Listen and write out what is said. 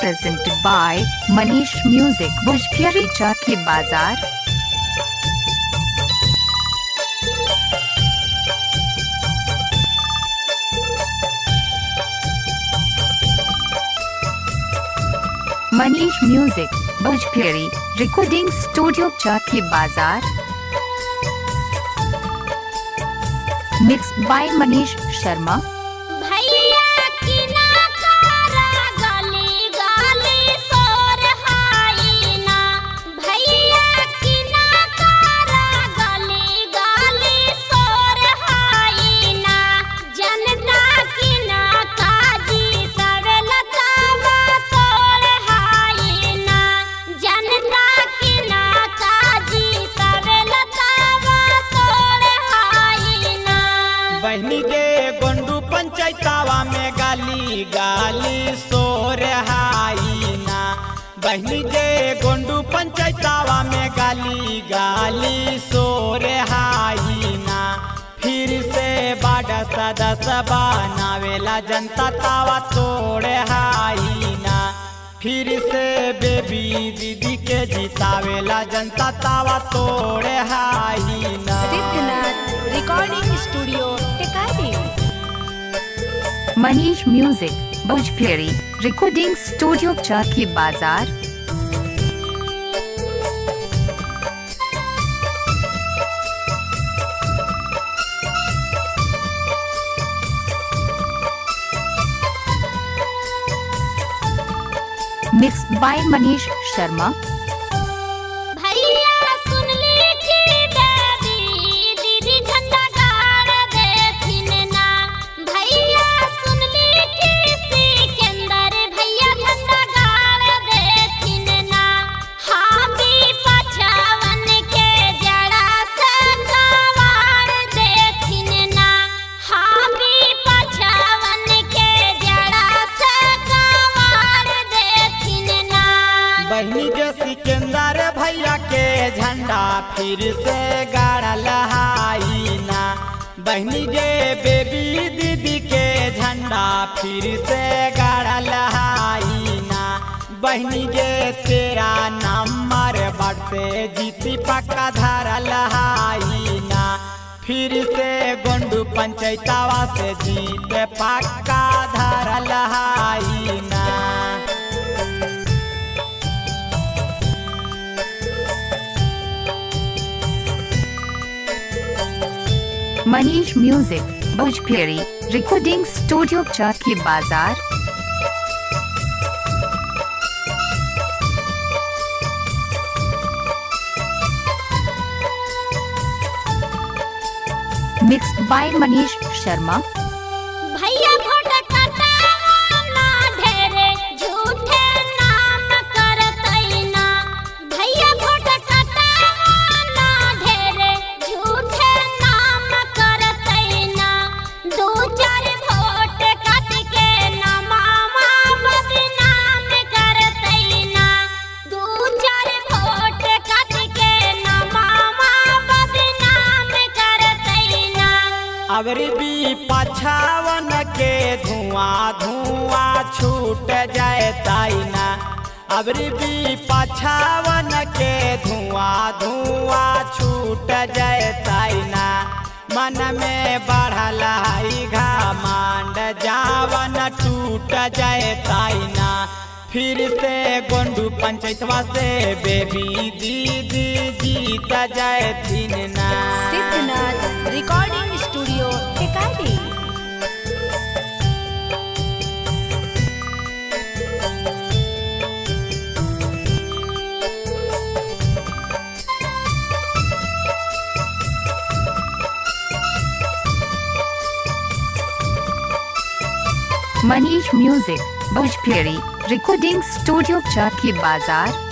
presented by Manish Music, Bhojpuri Chakki Bazaar. Manish Music, Bhojpuri Recording Studio, Chakki Bazaar. Mixed by Manish Sharma. बहनी के गोंडू पंचायतावा में गाली गाली सोर हाईना। बहनी के गोंडू पंचायतावा में गाली गाली सोर हाईना। फिर से बाड़ा सदस्य बनावेला जनता तावा तोड़ हाईना। फिर से बेबी दीदी के जितावेला जनता तावा तोड़ हाईना। Recording studio Manish Music, Bhojpuri Recording Studio, Chakki Bazaar. Mixed by Manish Sharma. बहनी के सिकंदर भैया के झंडा फिर से गाड़ल हाईना। बहनी के बेबी दीदी के झंडा फिर से गाड़ल हाईना। बहनी के 13 नंबर बढ़ते जीती पक्का धरल हाईना। फिर से गोंडू पंचायतावा से जीत पक्का धरल हाईना। Manish Music, Bhojpuri Recording Studio, Chakki Bazaar. Mixed by Manish Sharma. अबरी भी पछावन के धुआं धुआं छूट जाए ताईना। अबरी भी पछावन के धुआं धुआं छूट जाए ताईना। मन में बढ़ल है घमंड जावन टूट जाए ताईना। फिर से गोंडू पंचायतवा से बेबी दीदी जीत जाए थीना। Siddhnath recording studio Tekadi. Manish Music, Bhojpuri Recording Studio, Chakki Bazaar.